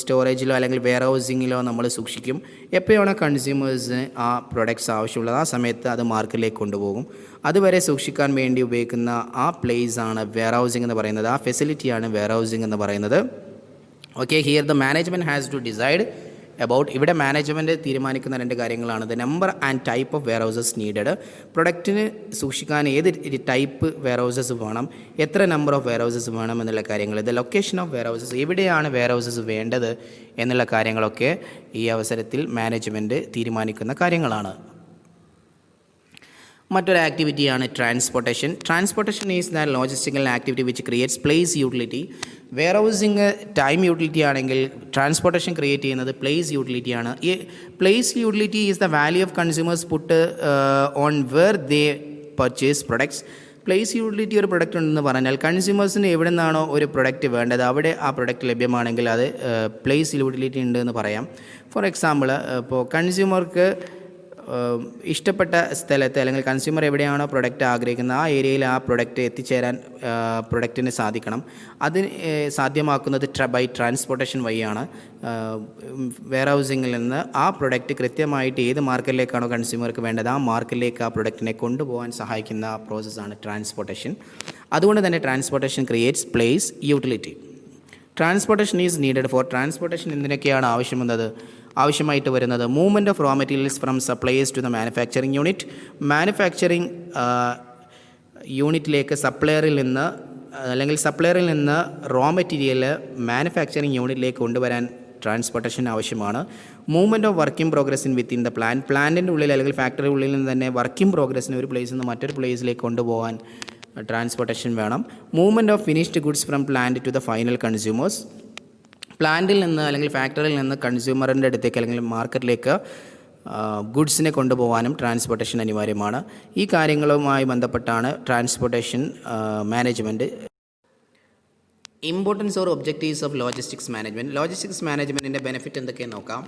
സ്റ്റോറേജിലോ അല്ലെങ്കിൽ വെയർഹൗസിങ്ങിലോ നമ്മൾ സൂക്ഷിക്കും. എപ്പോഴാണ് കൺസ്യൂമേഴ്സിന് ആ പ്രൊഡക്ട്സ് ആവശ്യമുള്ളത് ആ സമയത്ത് അത് മാർക്കറ്റിലേക്ക് കൊണ്ടുപോകും. അതുവരെ സൂക്ഷിക്കാൻ വേണ്ടി ഉപയോഗിക്കുന്ന ആ പ്ലേസ് ആണ് വെയർഹൗസിംഗ് എന്ന് പറയുന്നത്. ആ ഫെസിലിറ്റിയാണ് വെയർഹൗസിംഗ് എന്ന് പറയുന്നത്. Okay, here the management has to decide about. ഇവിടെ മാനേജ്മെൻറ്റ് തീരുമാനിക്കുന്ന രണ്ട് കാര്യങ്ങളാണ്. The number and type of warehouses needed. പ്രൊഡക്റ്റിന് സൂക്ഷിക്കാൻ ഏത് ടൈപ്പ് വെയർഹൗസസ് വേണം, എത്ര നമ്പർ ഓഫ് വെയർഹൗസസ് വേണം എന്നുള്ള കാര്യങ്ങൾ. ദ ലൊക്കേഷൻ ഓഫ് വെയർഹൗസസ്, എവിടെയാണ് വെയർഹൗസസ് വേണ്ടത് എന്നുള്ള കാര്യങ്ങളൊക്കെ ഈ അവസരത്തിൽ മാനേജ്മെൻറ്റ് തീരുമാനിക്കുന്ന കാര്യങ്ങളാണ്. മറ്റൊരു ആക്ടിവിറ്റിയാണ് transportation. Transportation is the logistical activity which creates place utility. Warehousing time utility ആണെങ്കിൽ ട്രാൻസ്പോർട്ടേഷൻ ക്രിയേറ്റ് ചെയ്യുന്നത് പ്ലേസ് യൂട്ടിലിറ്റിയാണ്. ഈ place utility is the value of consumers put on where they purchase products. Place utility ഒരു product ഉണ്ടെന്ന് പറഞ്ഞാൽ കൺസ്യൂമേഴ്സിന് എവിടെ നിന്നാണോ ഒരു പ്രൊഡക്റ്റ് വേണ്ടത് അവിടെ ആ പ്രൊഡക്റ്റ് ലഭ്യമാണെങ്കിൽ അത് പ്ലേസ് യൂട്ടിലിറ്റി ഉണ്ട് എന്ന് പറയാം. ഫോർ എക്സാമ്പിൾ, ഇപ്പോൾ കൺസ്യൂമർക്ക് ഇഷ്ടപ്പെട്ട സ്ഥലത്ത് അല്ലെങ്കിൽ കൺസ്യൂമർ എവിടെയാണോ പ്രൊഡക്റ്റ് ആഗ്രഹിക്കുന്നത് ആ ഏരിയയിൽ ആ പ്രൊഡക്റ്റ് എത്തിച്ചേരാൻ പ്രൊഡക്റ്റിന് സാധിക്കണം. അതിന് സാധ്യമാക്കുന്നത് ബൈ ട്രാൻസ്പോർട്ടേഷൻ വഴിയാണ്. വെയർഹൗസിങ്ങിൽ നിന്ന് ആ പ്രൊഡക്റ്റ് കൃത്യമായിട്ട് ഏത് മാർക്കറ്റിലേക്കാണോ കൺസ്യൂമർക്ക് വേണ്ടത് ആ മാർക്കറ്റിലേക്ക് ആ പ്രൊഡക്റ്റിനെ കൊണ്ടുപോകാൻ സഹായിക്കുന്ന പ്രോസസ്സാണ് ട്രാൻസ്പോർട്ടേഷൻ. അതുകൊണ്ട് തന്നെ transportation creates place utility. Transportation is needed for. Transportation എന്തിനൊക്കെയാണ് ആവശ്യമായിട്ട് വരുന്നത്? Movement of raw materials from suppliers to the manufacturing unit. Manufacturing യൂണിറ്റിലേക്ക് സപ്ലയറിൽ നിന്ന് റോ മെറ്റീരിയൽ മാനുഫാക്ചറിങ് യൂണിറ്റിലേക്ക് കൊണ്ടുവരാൻ ട്രാൻസ്പോർട്ടേഷൻ ആവശ്യമാണ്. Movement of working progress within the പ്ലാന്റിൻ്റെ ഉള്ളിൽ അല്ലെങ്കിൽ ഫാക്ടറി ഉള്ളിൽ നിന്ന് തന്നെ വർക്കിംഗ് പ്രോഗ്രസ്സിന് ഒരു പ്ലേസിൽ നിന്ന് മറ്റൊരു പ്ലേസിലേക്ക് കൊണ്ടുപോകാൻ ട്രാൻസ്പോർട്ടേഷൻ വേണം. Movement of finished goods from plant to the final consumers. പ്ലാന്റിൽ നിന്ന് അല്ലെങ്കിൽ ഫാക്ടറിയിൽ നിന്ന് കൺസ്യൂമറിൻ്റെ അടുത്തേക്ക് അല്ലെങ്കിൽ മാർക്കറ്റിലേക്ക് ഗുഡ്സിനെ കൊണ്ടുപോകാനും ട്രാൻസ്പോർട്ടേഷൻ അനിവാര്യമാണ്. ഈ കാര്യങ്ങളുമായി ബന്ധപ്പെട്ടാണ് transportation management. Importance or objectives of logistics management. Logistics മാനേജ്മെൻറ്റിൻ്റെ ബെനിഫിറ്റ് എന്തൊക്കെയെന്ന് നോക്കാം.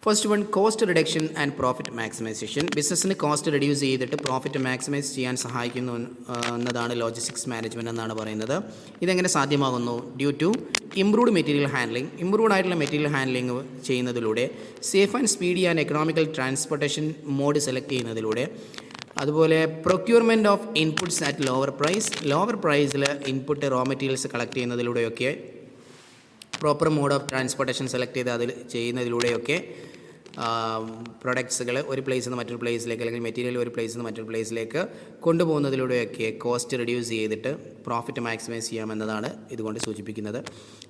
First one, cost reduction and profit maximisation. ബിസിനസ്സിന് കോസ്റ്റ് റെഡ്യൂസ് ചെയ്തിട്ട് പ്രോഫിറ്റ് മാക്സിമൈസ് ചെയ്യാൻ സഹായിക്കുന്നു എന്നതാണ് ലോജിസ്റ്റിക്സ് മാനേജ്മെൻറ്റ് എന്നാണ് പറയുന്നത്. ഇതെങ്ങനെ സാധ്യമാകുന്നു? Due to improved material handling. Improved ആയിട്ടുള്ള മെറ്റീരിയൽ ഹാൻഡ്ലിംഗ് ചെയ്യുന്നതിലൂടെ, safe and speedy and economical transportation mode select ചെയ്യുന്നതിലൂടെ, അതുപോലെ procurement of inputs at lower പ്രൈസിൽ input raw materials collect ചെയ്യുന്നതിലൂടെയൊക്കെ, proper mode of transportation select ചെയ്ത് അതിൽ ചെയ്യുന്നതിലൂടെയൊക്കെ പ്രൊഡക്ട്സുകൾ ഒരു പ്ലേസിൽ നിന്ന് മറ്റൊരു പ്ലേസിലേക്ക് അല്ലെങ്കിൽ മെറ്റീരിയൽ ഒരു പ്ലേസിൽ നിന്ന് മറ്റൊരു പ്ലേസിലേക്ക് കൊണ്ടുപോകുന്നതിലൂടെയൊക്കെ കോസ്റ്റ് റിഡ്യൂസ് ചെയ്തിട്ട് പ്രോഫിറ്റ് മാക്സിമൈസ് ചെയ്യാമെന്നതാണ് ഇതുകൊണ്ട് സൂചിപ്പിക്കുന്നത്.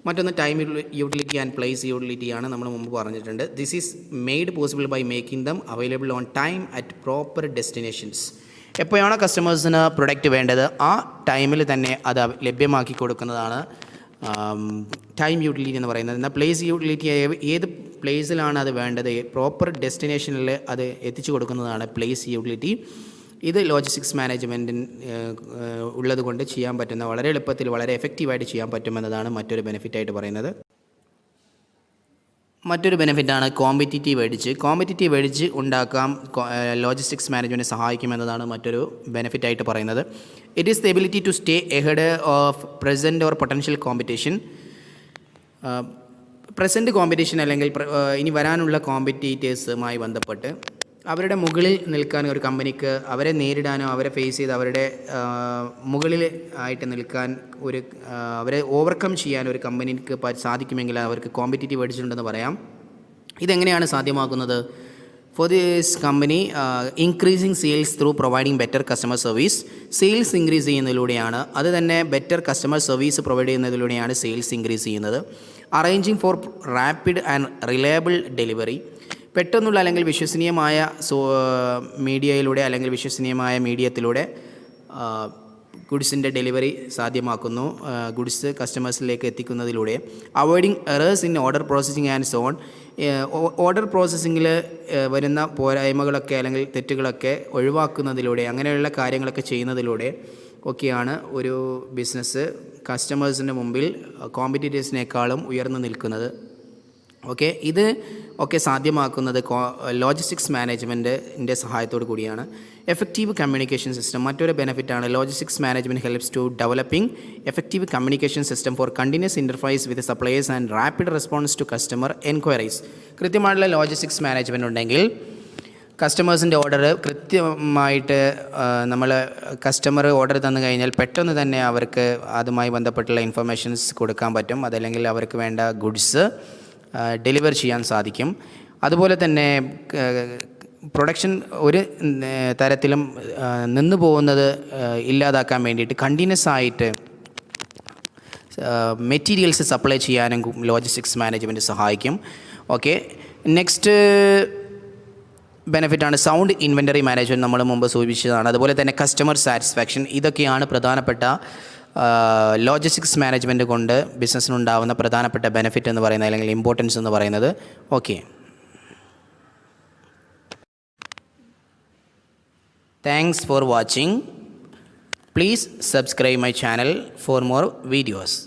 മറ്റൊന്ന് ടൈം യൂട്ടിലിറ്റി ആൻഡ് പ്ലേസ് യൂട്ടിലിറ്റിയാണ്. നമ്മൾ മുമ്പ് പറഞ്ഞിട്ടുണ്ട്. This is made possible by making them available on time at proper destinations. എപ്പോഴാണോ കസ്റ്റമേഴ്സിന് പ്രൊഡക്റ്റ് വേണ്ടത് ആ ടൈമിൽ തന്നെ അത് ലഭ്യമാക്കി കൊടുക്കുന്നതാണ് ടൈം യൂട്ടിലിറ്റി എന്ന് പറയുന്നത്. എന്നാൽ പ്ലേസ് യൂട്ടിലിറ്റി ഏത് പ്ലേസിലാണ് അത് വേണ്ടത്, പ്രോപ്പർ ഡെസ്റ്റിനേഷനിൽ അത് എത്തിച്ചു കൊടുക്കുന്നതാണ് പ്ലേസ് യൂട്ടിലിറ്റി. ഇത് ലോജിസ്റ്റിക്സ് മാനേജ്മെൻറ്റിന് ഉള്ളത് കൊണ്ട് ചെയ്യാൻ പറ്റുന്ന, വളരെ എളുപ്പത്തിൽ വളരെ എഫക്റ്റീവായിട്ട് ചെയ്യാൻ പറ്റുമെന്നതാണ് മറ്റൊരു ബെനിഫിറ്റായിട്ട് പറയുന്നത്. മറ്റൊരു ബെനിഫിറ്റാണ് കോമ്പറ്റിറ്റീവ് എഡ്ജ് ഉണ്ടാക്കാം ലോജിസ്റ്റിക്സ് മാനേജ്മെൻറ്റ് സഹായിക്കുമെന്നതാണ് മറ്റൊരു ബെനിഫിറ്റായിട്ട് പറയുന്നത്. It is the ability to stay ahead of present or potential competition. Present competition അല്ലെങ്കിൽ ഇനി വരാനുള്ള കോമ്പറ്റീറ്റേഴ്സുമായി ബന്ധപ്പെട്ട് അവരുടെ മുകളിൽ നിൽക്കാൻ ഒരു കമ്പനിക്ക്, അവരെ നേരിടാനോ അവരെ ഫേസ് ചെയ്ത് അവരുടെ മുകളിൽ ആയിട്ട് നിൽക്കാൻ അവരെ ഓവർകം ചെയ്യാൻ ഒരു കമ്പനിക്ക് സാധിക്കുമെങ്കിൽ അവർക്ക് കോമ്പറ്റീറ്റീവ് എഡ്ജ് ഉണ്ടെന്ന് പറയാം. ഇതെങ്ങനെയാണ് സാധ്യമാക്കുന്നത്? For this company increasing sales through providing better customer service. Sales increase ചെയ്യുന്നതിലൂടെയാണ്, അത് തന്നെ ബെറ്റർ കസ്റ്റമർ സർവീസ് പ്രൊവൈഡ് ചെയ്യുന്നതിലൂടെയാണ് സെയിൽസ് ഇൻക്രീസ് ചെയ്യുന്നത്. Arranging for rapid and reliable delivery. പെട്ടെന്നുള്ള അല്ലെങ്കിൽ വിശ്വസനീയമായ മീഡിയയിലൂടെ അല്ലെങ്കിൽ വിശ്വസനീയമായ മീഡിയത്തിലൂടെ ഗുഡ്സിൻ്റെ ഡെലിവറി സാധ്യമാക്കുന്നു. ഗുഡ്സ് കസ്റ്റമേഴ്സിലേക്ക് എത്തിക്കുന്നതിലൂടെ avoiding errors in order processing and so on. Order പ്രോസസ്സിങ്ങിൽ വരുന്ന പോരായ്മകളൊക്കെ അല്ലെങ്കിൽ തെറ്റുകളൊക്കെ ഒഴിവാക്കുന്നതിലൂടെ അങ്ങനെയുള്ള കാര്യങ്ങളൊക്കെ ചെയ്യുന്നതിലൂടെ ഒക്കെയാണ് ഒരു ബിസിനസ് കസ്റ്റമേഴ്സിൻ്റെ മുമ്പിൽ കോമ്പറ്റീറ്റേഴ്സിനേക്കാളും ഉയർന്നു നിൽക്കുന്നത്. ഓക്കെ, ഇത് ഒക്കെ സാധ്യമാക്കുന്നത് ലോജിസ്റ്റിക്സ് മാനേജ്മെൻറ്റിൻ്റെ സഹായത്തോടു കൂടിയാണ്. എഫക്റ്റീവ് കമ്മ്യൂണിക്കേഷൻ സിസ്റ്റം മറ്റൊരു ബെനിഫിറ്റാണ്. Logistics management helps to developing effective communication system for continuous interface with suppliers and rapid response to customer enquiries. കൃത്യമായിട്ടുള്ള ലോജിസ്റ്റിക്സ് മാനേജ്മെൻറ്റ് ഉണ്ടെങ്കിൽ കസ്റ്റമേഴ്സിൻ്റെ ഓർഡർ കൃത്യമായിട്ട് നമ്മൾ കസ്റ്റമർ ഓർഡർ തന്നു കഴിഞ്ഞാൽ പെട്ടെന്ന് തന്നെ അവർക്ക് അതുമായി ബന്ധപ്പെട്ടുള്ള ഇൻഫർമേഷൻസ് കൊടുക്കാൻ പറ്റും. അതല്ലെങ്കിൽ അവർക്ക് വേണ്ട ഗുഡ്സ് ഡെലിവർ ചെയ്യാൻ സാധിക്കും. അതുപോലെ തന്നെ പ്രൊഡക്ഷൻ ഒരു തരത്തിലും നിന്നു പോകുന്നത് ഇല്ലാതാക്കാൻ വേണ്ടിയിട്ട് കണ്ടിന്യൂസ് ആയിട്ട് മെറ്റീരിയൽസ് സപ്ലൈ ചെയ്യാനും ലോജിസ്റ്റിക്സ് മാനേജ്മെൻറ്റ് സഹായിക്കും. ഓക്കെ, നെക്സ്റ്റ് ബെനിഫിറ്റാണ് സൗണ്ട് ഇൻവെൻ്ററി മാനേജ്മെൻറ്റ്. നമ്മൾ മുമ്പ് സൂചിപ്പിച്ചതാണ്. അതുപോലെ തന്നെ കസ്റ്റമർ സാറ്റിസ്ഫാക്ഷൻ. ഇതൊക്കെയാണ് പ്രധാനപ്പെട്ട ലോജിസ്റ്റിക്സ് മാനേജ്മെൻറ്റ് കൊണ്ട് ബിസിനസ്സിനുണ്ടാകുന്ന പ്രധാനപ്പെട്ട ബെനിഫിറ്റ് എന്ന് പറയുന്നത് അല്ലെങ്കിൽ ഇമ്പോർട്ടൻസ് എന്ന് പറയുന്നത്. Okay, thanks for watching. Please subscribe my channel for more videos.